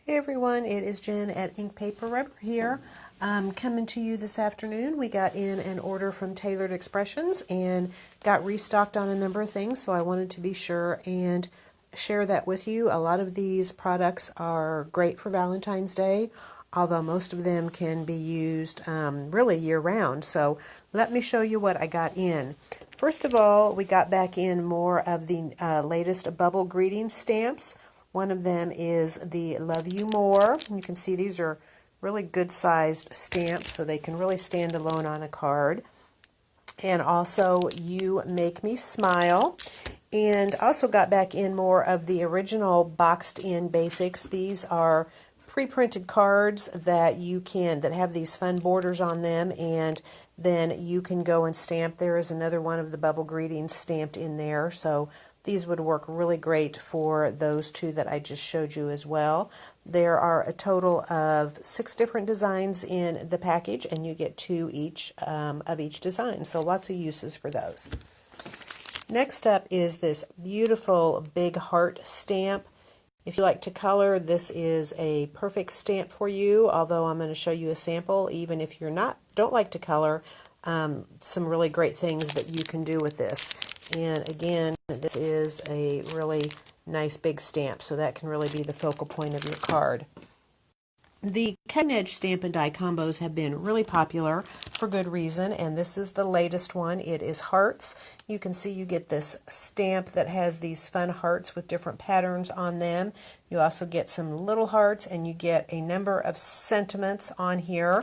Hey everyone, it is Jen at Ink Paper Rubber here. Coming to you this afternoon. We got in an order from Tailored Expressions and got restocked on a number of things, so I wanted to be sure and share that with you. A lot of these products are great for Valentine's Day, although most of them can be used really year-round. So let me show you what I got in. First of all, we got back in more of the latest bubble greeting stamps. One of them is the Love You More. You can see these are really good sized stamps, so they can really stand alone on a card. And also You Make Me Smile. And also got back in more of the original boxed in basics. These are pre-printed cards that that have these fun borders on them, and then you can go and stamp. There is another one of the bubble greetings stamped in there, so these would work really great for those two that I just showed you as well. There are a total of 6 different designs in the package, and you get 2 each of each design, so lots of uses for those. Next up is this beautiful big heart stamp. If you like to color, this is a perfect stamp for you, although I'm going to show you a sample. Even if you're don't like to color, some really great things that you can do with this. And again, this is a really nice big stamp, so that can really be the focal point of your card. The cutting edge stamp and die combos have been really popular for good reason, and this is the latest one. It is hearts. You can see you get this stamp that has these fun hearts with different patterns on them. You also get some little hearts, and you get a number of sentiments on here.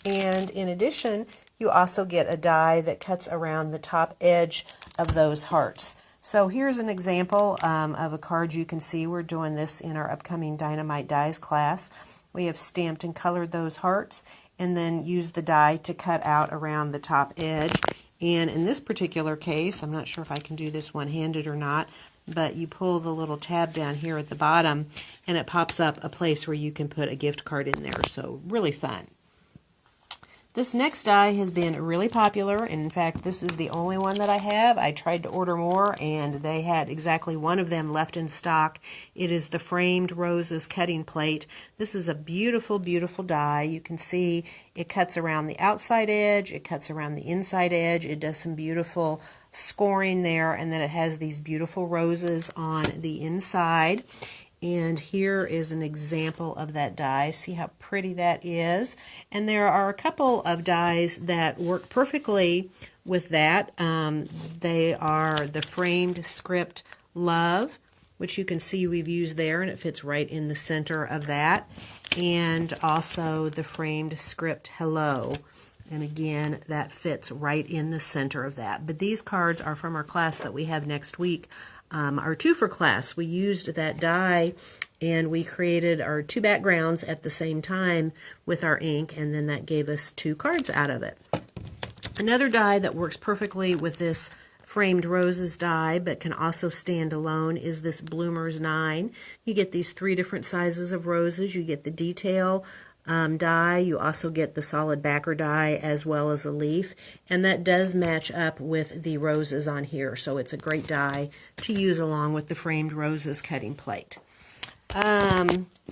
And in addition, you also get a die that cuts around the top edge of those hearts. So here's an example of a card. You can see we're doing this in our upcoming Dynamite Dies class. We have stamped and colored those hearts and then used the die to cut out around the top edge. And in this particular case, I'm not sure if I can do this one-handed or not, but you pull the little tab down here at the bottom and it pops up a place where you can put a gift card in there. So really fun. This next die has been really popular, and in fact this is the only one that I have. I tried to order more and they had exactly one of them left in stock. It is the Framed Roses cutting plate. This is a beautiful, beautiful die. You can see it cuts around the outside edge, it cuts around the inside edge, it does some beautiful scoring there, and then it has these beautiful roses on the inside. And here is an example of that die. See how pretty that is? And there are a couple of dies that work perfectly with that. They are the Framed Script Love, which you can see we've used there, and it fits right in the center of that. And also the Framed Script Hello. And again, that fits right in the center of that. But these cards are from our class that we have next week. Our 2 for class. We used that die and we created our 2 backgrounds at the same time with our ink, and then that gave us 2 cards out of it. Another die that works perfectly with this Framed Roses die but can also stand alone is this Bloomers 9. You get these 3 different sizes of roses. You get the detail die, you also get the solid backer die as well as a leaf, and that does match up with the roses on here, so it's a great die to use along with the Framed Roses cutting plate.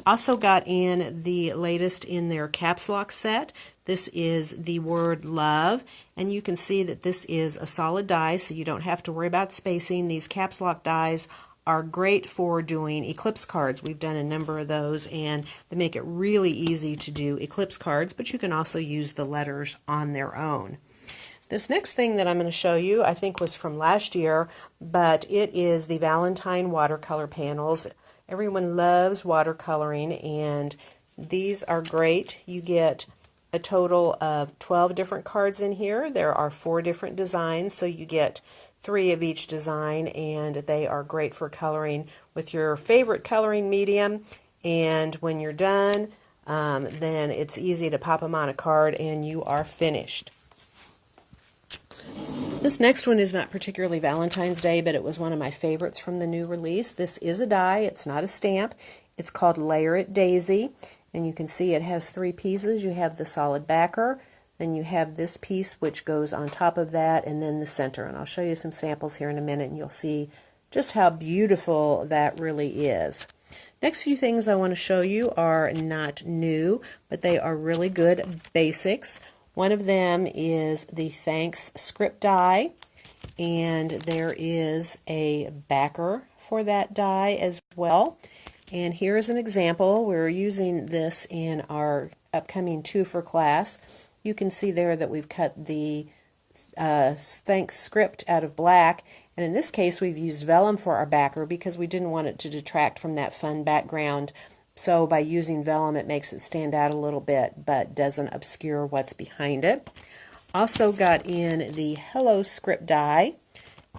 Also got in the latest in their caps lock set. This is the word love, and you can see that this is a solid die, so you don't have to worry about spacing. These caps lock dies are great for doing eclipse cards. We've done a number of those, and they make it really easy to do eclipse cards, but you can also use the letters on their own. This next thing that I'm going to show you, I think was from last year, but it is the Valentine watercolor panels. Everyone loves watercoloring, and these are great. You get a total of 12 different cards in here. There are 4 different designs, so you get 3 of each design, and they are great for coloring with your favorite coloring medium. And when you're done, then it's easy to pop them on a card and you are finished. This next one is not particularly Valentine's Day, but it was one of my favorites from the new release. This is a die. It's not a stamp. It's called Layer It Daisy, and you can see it has 3 pieces. You have the solid backer, then you have this piece which goes on top of that, and then the center. And I'll show you some samples here in a minute, and you'll see just how beautiful that really is. Next few things I want to show you are not new, but they are really good basics. One of them is the Thanks script die, and there is a backer for that die as well. And here is an example. We're using this in our upcoming 2 for class. You can see there that we've cut the Thanks script out of black, and in this case we've used vellum for our backer because we didn't want it to detract from that fun background. So by using vellum it makes it stand out a little bit but doesn't obscure what's behind it. Also got in the Hello script die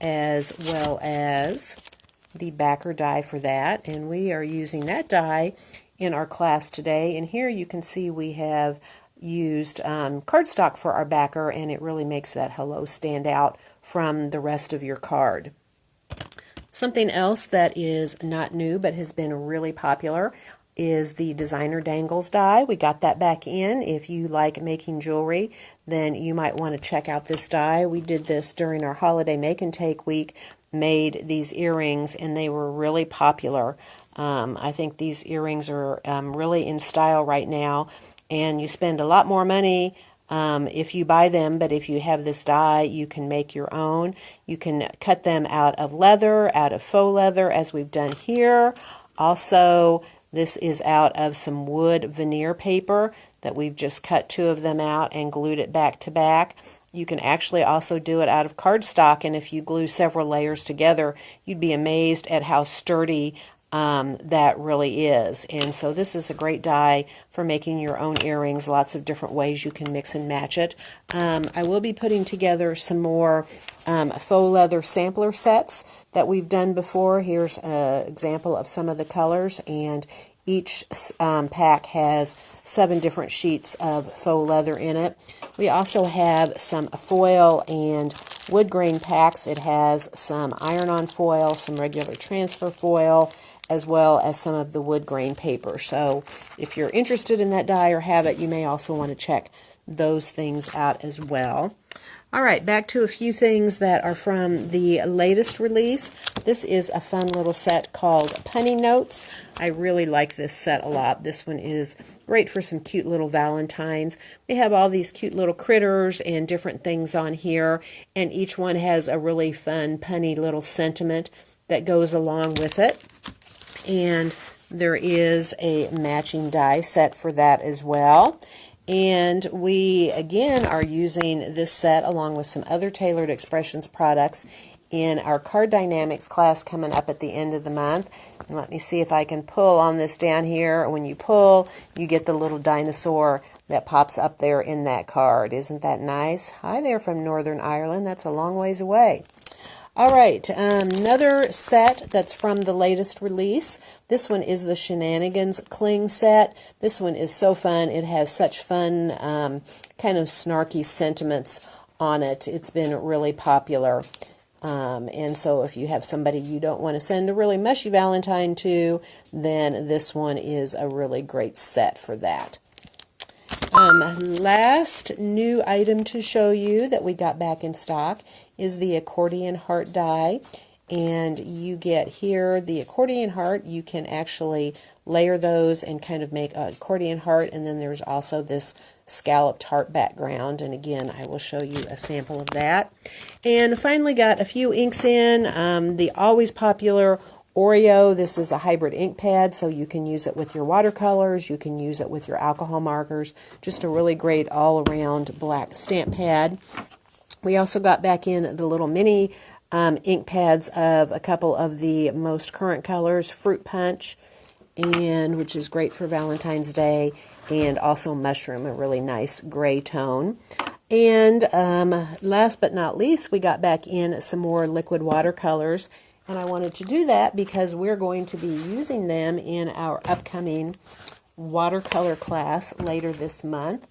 as well as the backer die for that, and we are using that die in our class today. And here you can see we have used cardstock for our backer, and it really makes that hello stand out from the rest of your card. Something else that is not new but has been really popular is the Designer Dangles die. We got that back in. If you like making jewelry, then you might want to check out this die. We did this during our holiday make and take week, made these earrings, and they were really popular. I think these earrings are really in style right now, and you spend a lot more money if you buy them, but if you have this die, you can make your own. You can cut them out of leather, out of faux leather, as we've done here. Also, this is out of some wood veneer paper that we've just cut 2 of them out and glued it back to back. You can actually also do it out of cardstock, and if you glue several layers together, you'd be amazed at how sturdy that really is. And so this is a great die for making your own earrings. Lots of different ways you can mix and match it. I will be putting together some more faux leather sampler sets that we've done before. Here's an example of some of the colors, and each pack has 7 different sheets of faux leather in it. We also have some foil and wood grain packs. It has some iron-on foil, some regular transfer foil, as well as some of the wood grain paper. So if you're interested in that die or have it, you may also want to check those things out as well. All right, back to a few things that are from the latest release. This is a fun little set called Punny Notes. I really like this set a lot. This one is great for some cute little Valentines. We have all these cute little critters and different things on here, and each one has a really fun, punny little sentiment that goes along with it. And there is a matching die set for that as well. And we, again, are using this set along with some other Tailored Expressions products in our Card Dynamics class coming up at the end of the month. And let me see if I can pull on this down here. When you pull, you get the little dinosaur that pops up there in that card. Isn't that nice? Hi there from Northern Ireland. That's a long ways away. All right, another set that's from the latest release. This one is the Shenanigans Cling set. This one is so fun. It has such fun, kind of snarky sentiments on it. It's been really popular. And so if you have somebody you don't want to send a really mushy Valentine to, then this one is a really great set for that. Last new item to show you that we got back in stock is the accordion heart die. And you get here the accordion heart. You can actually layer those and kind of make an accordion heart, and then there's also this scalloped heart background, and again I will show you a sample of that. And finally got a few inks in. The always popular Oreo. This is a hybrid ink pad, so you can use it with your watercolors, you can use it with your alcohol markers. Just a really great all-around black stamp pad. We also got back in the little mini ink pads of a couple of the most current colors, Fruit Punch, and which is great for Valentine's Day, and also Mushroom, a really nice gray tone. And last but not least, we got back in some more liquid watercolors. And I wanted to do that because we're going to be using them in our upcoming watercolor class later this month.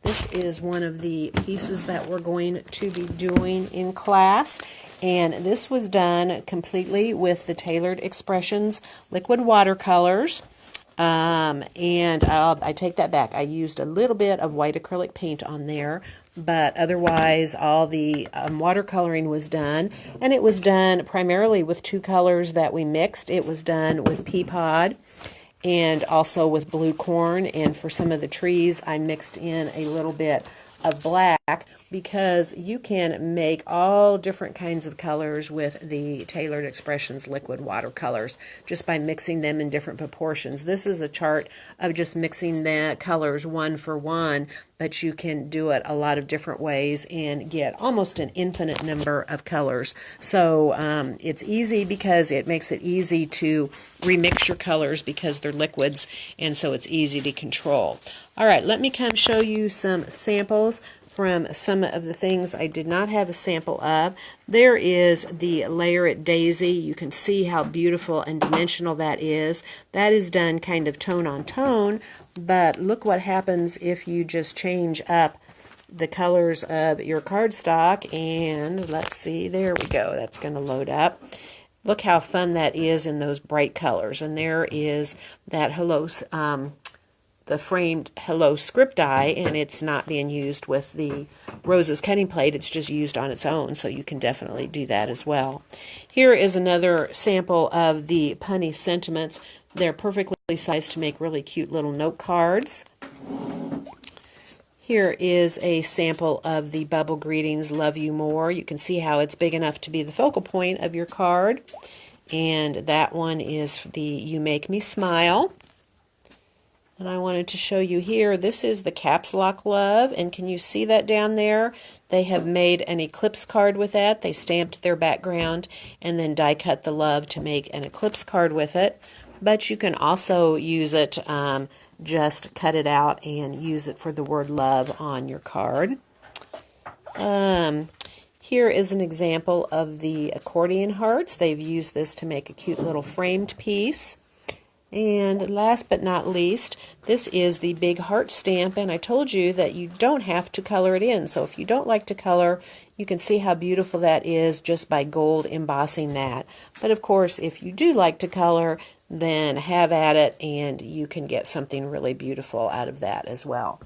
This is one of the pieces that we're going to be doing in class. And this was done completely with the Tailored Expressions liquid watercolors. And I take that back. I used a little bit of white acrylic paint on there, but otherwise all the watercoloring was done, and it was done primarily with two colors that we mixed. It was done with pea pod and also with blue corn, and for some of the trees I mixed in a little bit of black, because you can make all different kinds of colors with the Tailored Expressions liquid watercolors just by mixing them in different proportions. This is a chart of just mixing the colors one for one, but you can do it a lot of different ways and get almost an infinite number of colors. So it's easy because it makes it easy to remix your colors because they're liquids, and so it's easy to control. All right, let me come show you some samples from some of the things I did not have a sample of. There is the Layer It Daisy. You can see how beautiful and dimensional that is. That is done kind of tone on tone, but look what happens if you just change up the colors of your cardstock. And let's see, there we go. That's going to load up. Look how fun that is in those bright colors. And there is that the framed Hello script die, and it's not being used with the Roses cutting plate. It's just used on its own, so you can definitely do that as well. Here is another sample of the Punny Sentiments. They're perfectly sized to make really cute little note cards. Here is a sample of the Bubble Greetings Love You More. You can see how it's big enough to be the focal point of your card. And that one is the You Make Me Smile. And I wanted to show you here, this is the Caps Lock Love, and can you see that down there? They have made an eclipse card with that. They stamped their background and then die cut the love to make an eclipse card with it. But you can also use it, just cut it out and use it for the word love on your card. Here is an example of the accordion hearts. They've used this to make a cute little framed piece. And last but not least, this is the big heart stamp, and I told you that you don't have to color it in. So if you don't like to color, you can see how beautiful that is just by gold embossing that. But of course, if you do like to color, then have at it, and you can get something really beautiful out of that as well.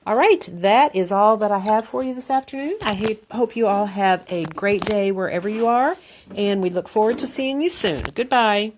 All right, that is all that I have for you this afternoon. I hope you all have a great day wherever you are, and we look forward to seeing you soon. Goodbye.